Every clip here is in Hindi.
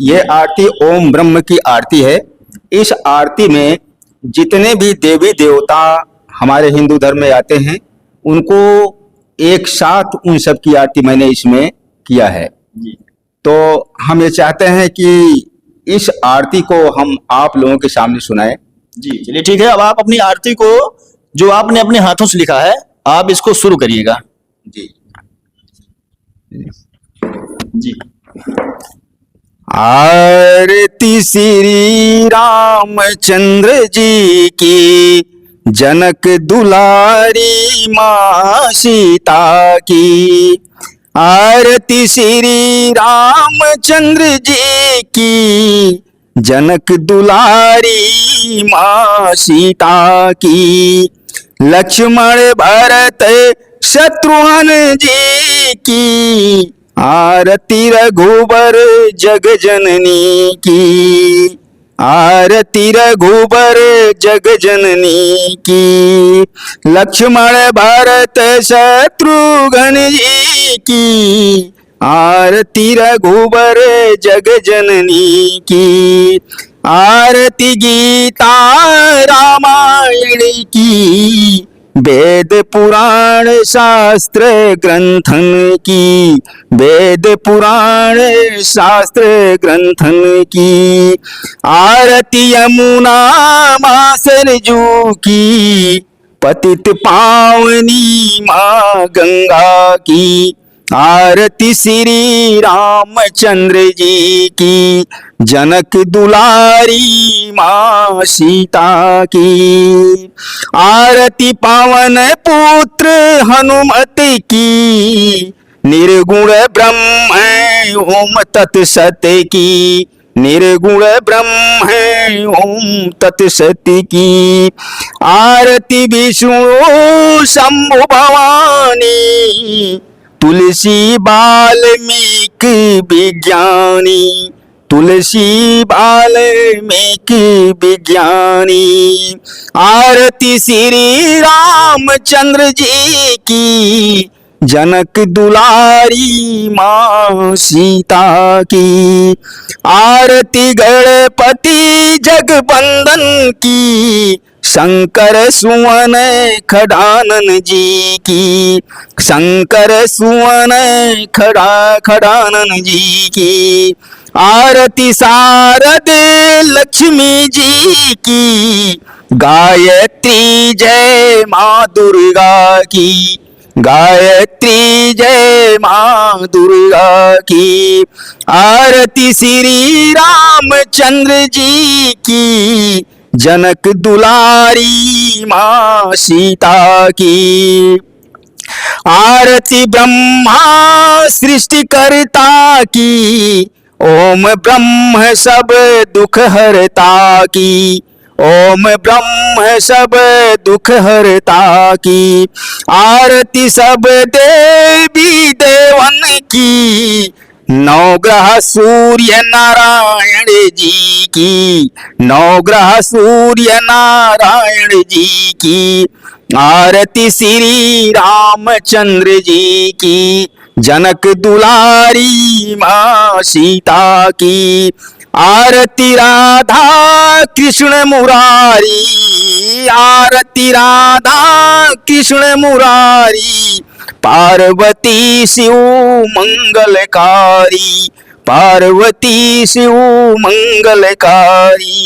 ये आरती ओम ब्रह्म की आरती है। इस आरती में जितने भी देवी देवता हमारे हिंदू धर्म में आते हैं उनको एक साथ उन सब की आरती मैंने इसमें किया है। जी तो हम ये चाहते हैं कि इस आरती को हम आप लोगों के सामने सुनाएं। जी चलिए ठीक है। अब आप अपनी आरती को जो आपने अपने हाथों से लिखा है आप इसको शुरू करिएगा। जी जी आरती श्री रामचंद्र जी की, जनक दुलारी माँ सीता की। आरती श्री रामचंद्र जी की, जनक दुलारी माँ सीता की। लक्ष्मण भरत शत्रुघ्न जी की, आरती रघुबर जग जननी की। आरती रघुबर जग जननी की। लक्ष्मण भरत शत्रुघ्न जी की, आरती रघुबर जग जननी की। आरती गीता रामायण की, वेद पुराण शास्त्र ग्रंथन की। वेद पुराण शास्त्र ग्रंथन की। आरती यमुना माँ सरजू की, पतित पावनी माँ गंगा की। आरती श्री रामचंद्र जी की, जनक दुलारी माँ सीता की। आरती पावन पुत्र हनुमत की, निर्गुण ब्रह्म ओम तत्सत की। निर्गुण ब्रह्म ओम तत्सत की। आरती विष्णु शंभु भवानी, तुलसी वाल्मीकि विज्ञानी। तुलसी वाल्मीकि विज्ञानी। आरती श्री रामचंद्र जी की, जनक दुलारी माँ सीता की। आरती गणपति जगवंदन की, शंकर सुवन खड़ानन जी की। शंकर सुवन खड़ानन जी की। आरती शारद लक्ष्मी जी की, गायत्री जय माँ दुर्गा की। गायत्री जय माँ दुर्गा की। आरती श्री रामचंद्र जी की, जनक दुलारी माँ सीता की। आरती ब्रह्मा सृष्टिकर्ता की, ओम ब्रह्म सब दुख हरता की। ओम ब्रह्म सब दुख हरता की। आरती सब देवी देवन की, नवग्रह सूर्य नारायण जी की। नवग्रह सूर्य नारायण जी की। आरती श्री रामचंद्र जी की, जनक दुलारी माँ सीता की। आरती राधा कृष्ण मुरारी। आरती राधा कृष्ण मुरारी, पार्वती शिव मंगलकारी। पार्वती शिव मंगलकारी।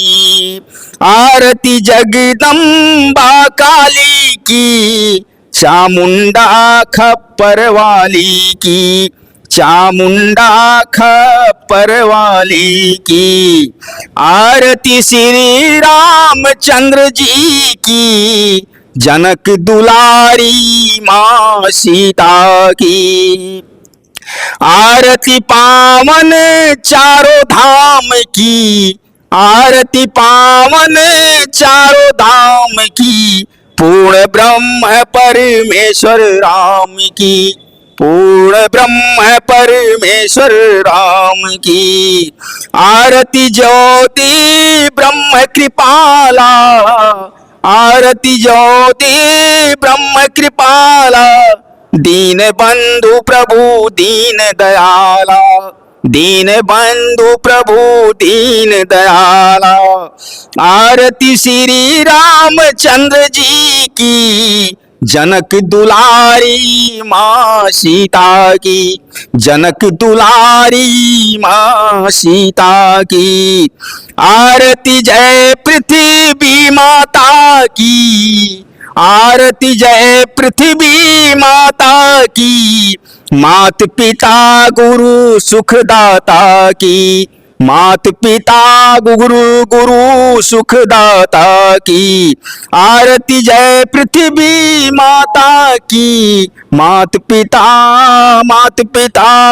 आरती जगदम्बा काली की, चामुंडा खप्पर वाली की। चामुंडा खप्पर वाली की। आरती श्री रामचंद्र जी की, जनक दुलारी माँ सीता की। आरती पावन चारों धाम की। आरती पावन चारों धाम की, पूर्ण ब्रह्म परमेश्वर राम की। पूर्ण ब्रह्म परमेश्वर राम की। आरती ज्योति ब्रह्म कृपाला। आरती ज्योति ब्रह्म कृपाला, दीन बंधु प्रभु दीन दयाला। दीन बंधु प्रभु दीन दयाला। आरती श्री रामचंद्र जी की, जनक दुलारी माँ सीता की, जनक दुलारी माँ सीता की। आरती जय पृथ्वी माता की, आरती जय पृथ्वी माता की। मात पिता गुरु सुखदाता की, मात पिता गुरु गुरु सुखदाता की। आरती जय पृथ्वी माता की, मात पिता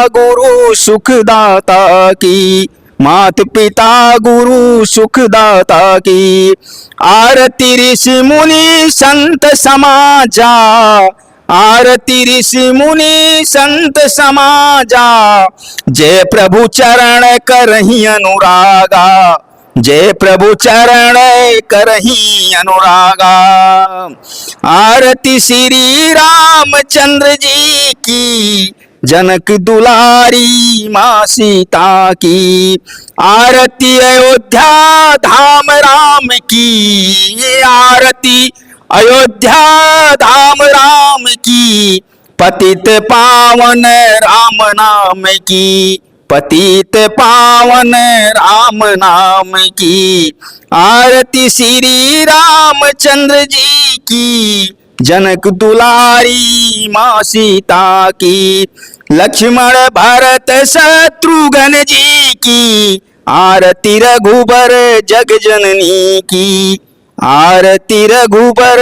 गुरु सुखदाता की, मात पिता गुरु सुखदाता की। आरती ऋषि मुनि संत समाजा, आरती ऋषि मुनि संत समाजा। जय प्रभु चरण करहि अनुरागा, जय प्रभु चरण करहि अनुरागा। आरती श्री रामचंद्र जी की, जनक दुलारी माँ सीता की। आरती अयोध्या धाम राम की, आरती अयोध्या धाम राम की। पतित पावन राम नाम की, पतित पावन राम नाम की। आरती श्री रामचंद्र जी की, जनक दुलारी माँ सीता की। लक्ष्मण भरत शत्रुघ्न जी की, आरती रघुबर जग जननी की, आरती रघुबर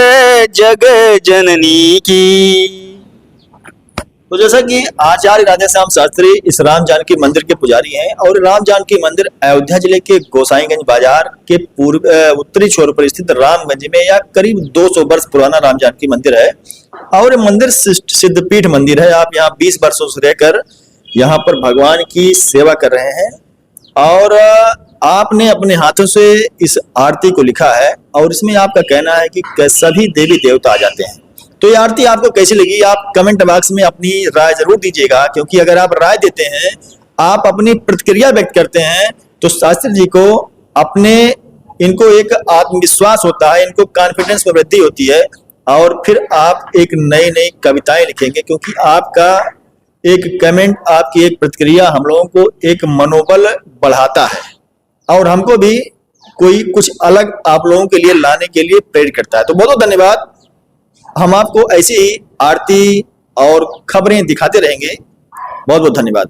जग जननी की। तो जैसा कि आचार्य राधेश्याम शास्त्री इस राम जानकी मंदिर के पुजारी हैं और राम जानकी मंदिर अयोध्या जिले के गोसाईगंज बाजार के पूर्व उत्तरी छोर पर स्थित रामगंज में यह करीब 200 वर्ष पुराना राम जानकी मंदिर है और मंदिर सिद्धपीठ मंदिर है। आप यहाँ 20 वर्षों से रहकर यहाँ पर भगवान की सेवा कर रहे हैं और आपने अपने हाथों से इस आरती को लिखा है और इसमें आपका कहना है कि सभी देवी देवता आ जाते हैं। तो ये आरती आपको कैसी लगी, आप कमेंट बॉक्स में अपनी राय जरूर दीजिएगा, क्योंकि अगर आप राय देते हैं, आप अपनी प्रतिक्रिया व्यक्त करते हैं, तो शास्त्री जी को अपने इनको एक आत्मविश्वास होता है, इनको कॉन्फिडेंस में वृद्धि होती है और फिर आप एक नई नई कविताएं लिखेंगे, क्योंकि आपका एक कमेंट, आपकी एक प्रतिक्रिया हम लोगों को एक मनोबल बढ़ाता है और हमको भी कोई कुछ अलग आप लोगों के लिए लाने के लिए प्रेरित करता है। तो बहुत बहुत धन्यवाद। हम आपको ऐसी ही आरती और खबरें दिखाते रहेंगे। बहुत बहुत धन्यवाद।